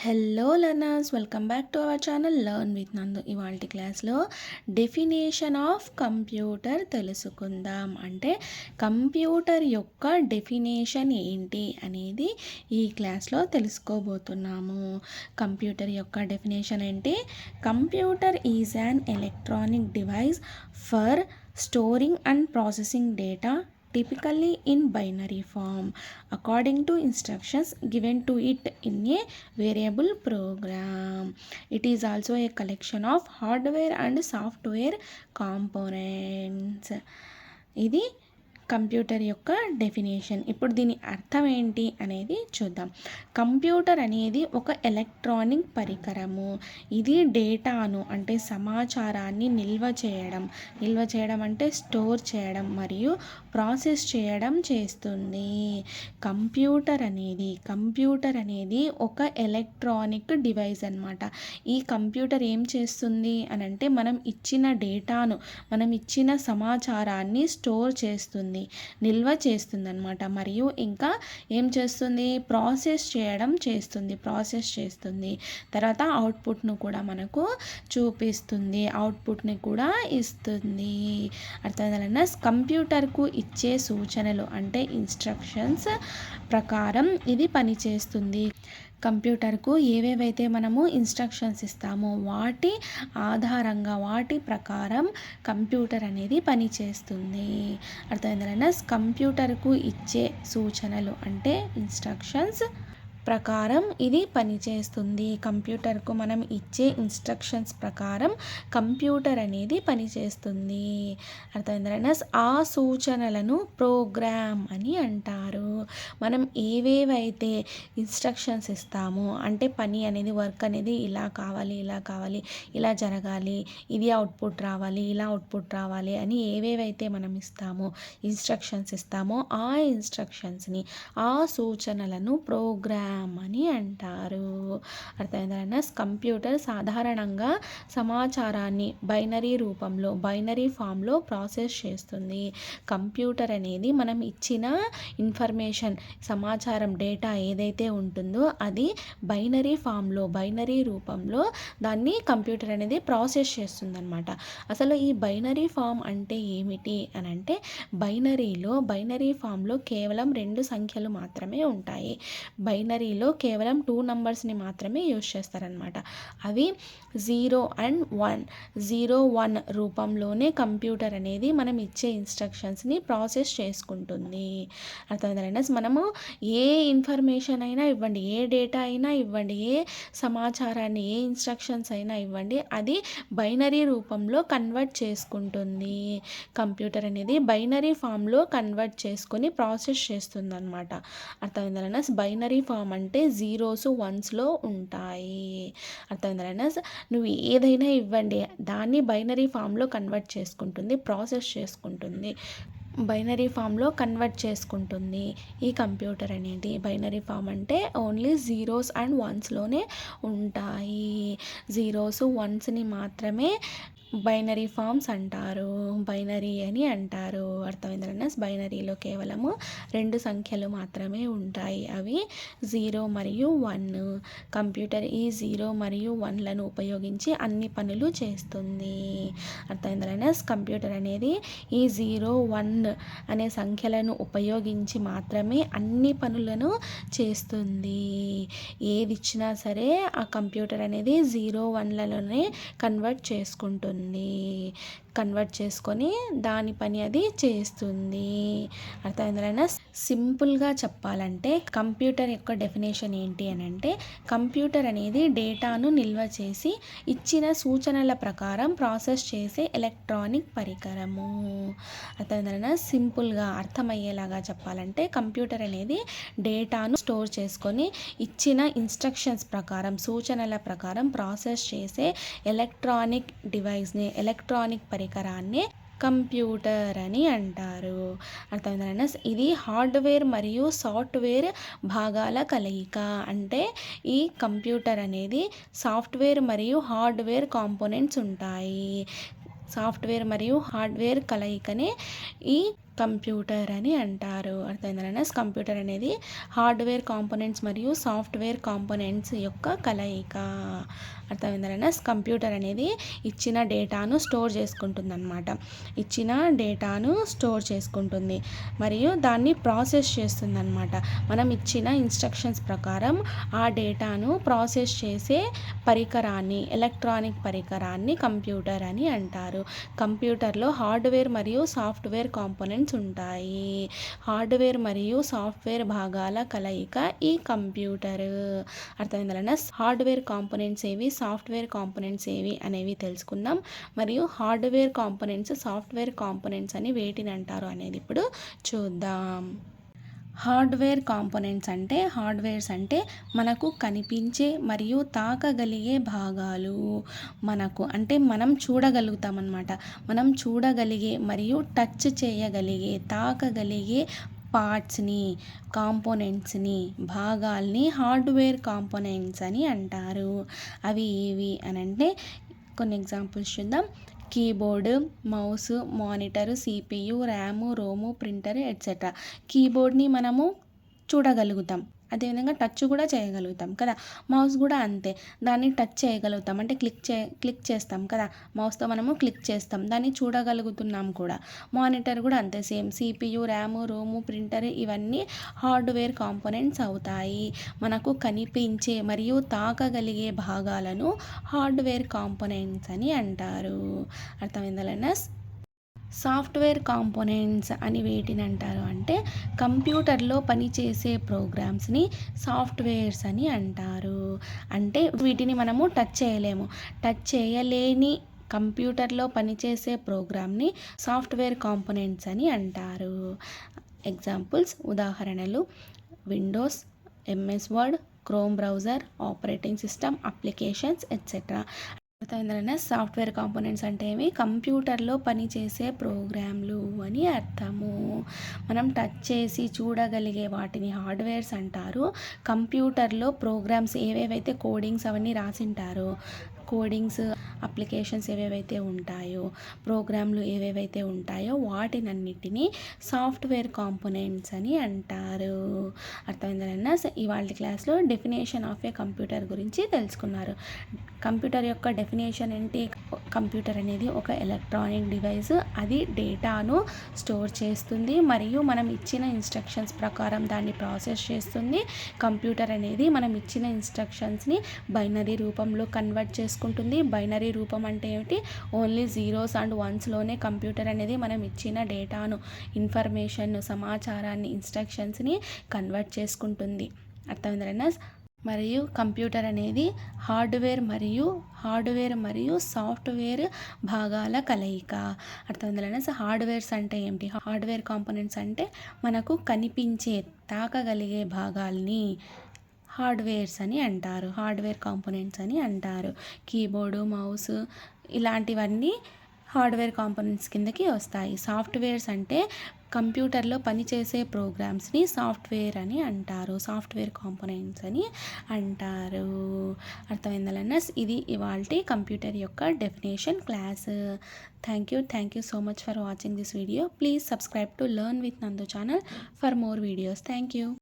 Hello learners, welcome back to our channel learn with నందు. ఇవాళ క్లాస్లో డెఫినేషన్ ఆఫ్ కంప్యూటర్ తెలుసుకుందాం. అంటే కంప్యూటర్ యొక్క డెఫినేషన్ ఏంటి అనేది ఈ క్లాస్లో తెలుసుకోబోతున్నాము. కంప్యూటర్ యొక్క డెఫినేషన్ ఏంటి? Computer is an electronic device for storing and processing data, typically in binary form, according to instructions given to it in a variable program. It is also a collection of hardware and software components. ఇది computer యొక్క definition. ఇప్పుడు దీని అర్థం ఏంటి అనేది చూద్దాం. Computer అనేది ఒక ఎలక్ట్రానిక్ పరికరము. ఇది డేటాను అంటే సమాచారాన్ని నిల్వ చేయడం అంటే స్టోర్ చేయడం మరియు ప్రాసెస్ చేయడం చేస్తుంది. కంప్యూటర్ అనేది ఒక ఎలక్ట్రానిక్ డివైస్ అన్నమాట. ఈ కంప్యూటర్ ఏం చేస్తుంది అని అంటే మనం ఇచ్చిన డేటాను, మనం ఇచ్చిన సమాచారాన్ని స్టోర్ చేస్తుంది, నిల్వ చేస్తుంది అన్నమాట. మరియు ఇంకా ఏం చేస్తుంది? ప్రాసెస్ చేస్తుంది. తర్వాత అవుట్పుట్ను కూడా మనకు చూపిస్తుంది, అవుట్పుట్ని కూడా ఇస్తుంది. అర్థమైందా? కంప్యూటర్కు ఇచ్చే సూచనలు అంటే ఇన్స్ట్రక్షన్స్ ప్రకారం ఇది పనిచేస్తుంది. కంప్యూటర్కు ఏవేవైతే మనము ఇన్స్ట్రక్షన్స్ ఇస్తామో వాటి ఆధారంగా, వాటి ప్రకారం కంప్యూటర్ అనేది పనిచేస్తుంది. అర్థమైందా? కంప్యూటర్కు ఇచ్చే సూచనలు అంటే ఇన్స్ట్రక్షన్స్ ప్రకారం ఇది పనిచేస్తుంది. కంప్యూటర్కు మనం ఇచ్చే ఇన్స్ట్రక్షన్స్ ప్రకారం కంప్యూటర్ అనేది పనిచేస్తుంది. అర్థమైందా? ఆ సూచనలను ప్రోగ్రామ్ అని అంటారు. మనం ఏవేవైతే ఇన్స్ట్రక్షన్స్ ఇస్తామో అంటే పని అనేది, వర్క్ అనేది ఇలా కావాలి, ఇలా జరగాలి, ఇది అవుట్పుట్ రావాలి, ఇలా అవుట్పుట్ రావాలి అని ఏవేవైతే మనం ఇన్స్ట్రక్షన్స్ ఇస్తామో ఆ ఇన్స్ట్రక్షన్స్ని, ఆ సూచనలను ప్రోగ్రామ్ అని అంటారు. అర్థమైందా? కంప్యూటర్ సాధారణంగా సమాచారాన్ని బైనరీ ఫామ్లో ప్రాసెస్ చేస్తుంది. కంప్యూటర్ అనేది మనం ఇచ్చిన ఇన్ఫర్మేషన్, సమాచారం, డేటా ఏదైతే ఉంటుందో అది బైనరీ రూపంలో దాన్ని కంప్యూటర్ అనేది ప్రాసెస్ చేస్తుంది అన్నమాట. అసలు ఈ బైనరీ ఫామ్ అంటే ఏమిటి అని అంటే, బైనరీ ఫామ్లో కేవలం 2 సంఖ్యలు మాత్రమే ఉంటాయి. బైనరీలో కేవలం 2 నంబర్స్ని మాత్రమే యూజ్ చేస్తారనమాట. అవి 0 and 1 రూపంలోనే కంప్యూటర్ అనేది మనం ఇచ్చే ఇన్స్ట్రక్షన్స్ని ప్రాసెస్ చేసుకుంటుంది. అర్థమైందా? మనము ఏ ఇన్ఫర్మేషన్ అయినా ఇవ్వండి, ఏ డేటా అయినా ఇవ్వండి, ఏ సమాచారాన్ని, ఏ ఇన్స్ట్రక్షన్స్ అయినా ఇవ్వండి, అది బైనరీ రూపంలో కన్వర్ట్ చేసుకుంటుంది. కంప్యూటర్ అనేది బైనరీ ఫామ్లో కన్వర్ట్ చేసుకొని ప్రాసెస్ చేస్తుంది అనమాట. అర్థమైందా? బైనరీ ఫామ్ అంటే 0s 1sలో ఉంటాయి. అర్థమైందా? నువ్వు ఏదైనా ఇవ్వండి, దాన్ని బైనరీ ఫామ్లో కన్వర్ట్ చేసుకుంటుంది, ప్రాసెస్ చేసుకుంటుంది, బైనరీ ఫామ్లో కన్వర్ట్ చేసుకుంటుంది. ఈ కంప్యూటర్ అనేది బైనరీ ఫామ్ అంటే ఓన్లీ 0s and 1sలోనే ఉంటాయి. 0s 1sని మాత్రమే బైనరీ ఫామ్స్ అంటారు, బైనరీ అని అంటారు. అర్థమైందా? బైనరీలో కేవలము 2 సంఖ్యలు మాత్రమే ఉంటాయి, అవి 0 మరియు 1. కంప్యూటర్ ఈ 0 మరియు 1లను ఉపయోగించి అన్ని పనులు చేస్తుంది. అర్థమైందా? కంప్యూటర్ అనేది ఈ 0, 1 అనే సంఖ్యలను ఉపయోగించి మాత్రమే అన్ని పనులను చేస్తుంది. ఏది ఇచ్చినా సరే ఆ కంప్యూటర్ అనేది 0, 1లలోనే కన్వర్ట్ చేసుకొని దాని పని అది చేస్తుంది. అర్థమైందా? సింపుల్గా చెప్పాలంటే కంప్యూటర్ యొక్క డెఫినేషన్ ఏంటి అని అంటే, కంప్యూటర్ అనేది డేటాను నిల్వ చేసి ఇచ్చిన సూచనల ప్రకారం ప్రాసెస్ చేసే ఎలక్ట్రానిక్ పరికరము. అర్థమైందా? సింపుల్గా అర్థమయ్యేలాగా చెప్పాలంటే కంప్యూటర్ అనేది డేటాను స్టోర్ చేసుకొని ఇచ్చిన ఇన్స్ట్రక్షన్స్ ప్రకారం, సూచనల ప్రకారం ప్రాసెస్ చేసే ఎలక్ట్రానిక్ డివైస్ని, ఎలక్ట్రానిక్ పరికరాన్ని కంప్యూటర్ అని అంటారు. అర్థమైందా? ఇది హార్డ్వేర్ మరియు సాఫ్ట్వేర్ భాగాల కలయిక. అంటే ఈ కంప్యూటర్ అనేది సాఫ్ట్వేర్ మరియు హార్డ్వేర్ కాంపోనెంట్స్ ఉంటాయి. సాఫ్ట్వేర్ మరియు హార్డ్వేర్ కలయికనే ఈ కంప్యూటర్ అని అంటారు. అర్థమైందా? కంప్యూటర్ అనేది హార్డ్వేర్ కాంపోనెంట్స్ మరియు సాఫ్ట్వేర్ కాంపోనెంట్స్ యొక్క కలయిక. అర్థమైందా? కంప్యూటర్ అనేది ఇచ్చిన డేటాను స్టోర్ చేసుకుంటుందన్నమాట. ఇచ్చిన డేటాను స్టోర్ చేసుకుంటుంది మరియు దాన్ని ప్రాసెస్ చేస్తుందన్నమాట. మనం ఇచ్చిన ఇన్స్ట్రక్షన్స్ ప్రకారం ఆ డేటాను ప్రాసెస్ చేసే పరికరాన్ని, ఎలక్ట్రానిక్ పరికరాన్ని కంప్యూటర్ అని అంటారు. కంప్యూటర్లో హార్డ్వేర్ మరియు సాఫ్ట్వేర్ కాంపోనెంట్స్ ఉంటాయి. హార్డ్వేర్ మరియు సాఫ్ట్వేర్ భాగాల కలయిక ఈ కంప్యూటర్. అర్థమైందా? హార్డ్వేర్ కాంపోనెంట్స్ ఏవి, సాఫ్ట్వేర్ కాంపోనెంట్స్ ఏవి అనేవి తెలుసుకుందాం. మరియు హార్డ్వేర్ కాంపోనెంట్స్, సాఫ్ట్వేర్ కాంపోనెంట్స్ అని వేటిని అంటారు అనేది ఇప్పుడు చూద్దాం. హార్డ్వేర్ కాంపోనెంట్స్ అంటే, హార్డ్వేర్స్ అంటే మనకు కనిపించే మరియు తాకగలిగే భాగాలు. మనకు అంటే మనం చూడగలుగుతాం అన్నమాట. మనం చూడగలిగే మరియు టచ్ చేయగలిగే, తాకగలిగే పార్ట్స్ని, కాంపోనెంట్స్ని, భాగాల్ని హార్డ్వేర్ కాంపోనెంట్స్ అని అంటారు. అవి ఏవి అని అంటే కొన్ని ఎగ్జాంపుల్స్ చూద్దాం. Keyboard, mouse, monitor, CPU, RAM, ROM, printer etcetera. కీబోర్డ్ని మనము చూడగలుగుతాం, అదేవిధంగా టచ్ కూడా చేయగలుగుతాం కదా. మౌస్ కూడా అంతే, దాన్ని టచ్ చేయగలుగుతాం అంటే క్లిక్ చేస్తాం కదా. మౌస్తో మనము క్లిక్ చేస్తాం, దాన్ని చూడగలుగుతున్నాం కూడా. మానిటర్ కూడా అంతే, same. CPU, RAM, ROM, printer ఇవన్నీ హార్డ్వేర్ కాంపోనెంట్స్ అవుతాయి. మనకు కనిపించే మరియు తాకగలిగే భాగాలను హార్డ్వేర్ కాంపోనెంట్స్ అని అంటారు. అర్థమైందా? సాఫ్ట్వేర్ కాంపోనెంట్స్ అని వేటిని అంటారు అంటే కంప్యూటర్లో పనిచేసే ప్రోగ్రామ్స్ని సాఫ్ట్వేర్స్ అని అంటారు. అంటే వీటిని మనము టచ్ చేయలేము. టచ్ చేయలేని కంప్యూటర్లో పనిచేసే ప్రోగ్రామ్ని సాఫ్ట్వేర్ కాంపోనెంట్స్ అని అంటారు. ఎగ్జాంపుల్స్, ఉదాహరణలు: Windows, MS word, chrome browser, operating system, applications etcetera. అర్థమైందా? సాఫ్ట్వేర్ కాంపోనెంట్స్ అంటే ఏమి? కంప్యూటర్లో పనిచేసే ప్రోగ్రాంలు అని అర్థము. మనం టచ్ చేసి చూడగలిగే వాటిని హార్డ్వేర్స్ అంటారు. కంప్యూటర్లో ప్రోగ్రామ్స్ ఏవేవైతే కోడింగ్స్ అవన్నీ రాసింటారో, కోడింగ్స్, అప్లికేషన్స్ ఏవేవైతే ఉంటాయో, ప్రోగ్రాంలు ఏవేవైతే ఉంటాయో వాటినన్నిటినీ సాఫ్ట్వేర్ కాంపోనెంట్స్ అని అంటారు. అర్థమైందా? ఇవాళ క్లాస్లో డెఫినేషన్ ఆఫ్ ఏ కంప్యూటర్ గురించి తెలుసుకున్నారు. కంప్యూటర్ యొక్క డెఫినేషన్ ఏంటి? కంప్యూటర్ అనేది ఒక ఎలక్ట్రానిక్ డివైస్. అది డేటాను స్టోర్ చేస్తుంది మరియు మనం ఇచ్చిన ఇన్స్ట్రక్షన్స్ ప్రకారం దాన్ని ప్రాసెస్ చేస్తుంది. కంప్యూటర్ అనేది మనం ఇచ్చిన ఇన్స్ట్రక్షన్స్ని బైనరీ రూపంలో కన్వర్ట్ చేసుకుంటుంది. బైనరీ రూపం అంటే ఏమిటి? ఓన్లీ జీరోస్ అండ్ వన్స్లోనే కంప్యూటర్ అనేది మనం ఇచ్చిన డేటాను, ఇన్ఫర్మేషన్, సమాచారాన్ని, ఇన్స్ట్రక్షన్స్ని కన్వర్ట్ చేసుకుంటుంది. అర్థమైందా? మరియు కంప్యూటర్ అనేది హార్డ్వేర్ మరియు సాఫ్ట్వేర్ భాగాల కలయిక. అర్థమైందా? హార్డ్వేర్స్ అంటే ఏమిటి? హార్డ్వేర్ కాంపోనెంట్స్ అంటే మనకు కనిపించే, తాకగలిగే భాగాల్ని హార్డ్వేర్స్ అని అంటారు, హార్డ్వేర్ కాంపోనెంట్స్ అని అంటారు. కీబోర్డు, మౌస్ ఇలాంటివన్నీ హార్డ్వేర్ కాంపోనెంట్స్ కిందకి వస్తాయి. సాఫ్ట్వేర్స్ అంటే కంప్యూటర్లో పనిచేసే ప్రోగ్రామ్స్ని సాఫ్ట్వేర్ అని అంటారు, సాఫ్ట్వేర్ కాంపోనెంట్స్ అని అంటారు. అర్థమైందా? ఇది ఇవాల్టి కంప్యూటర్ యొక్క definition class. Thank you so much for watching this video. Please subscribe to learn with Nandu channel for more videos. Thank you.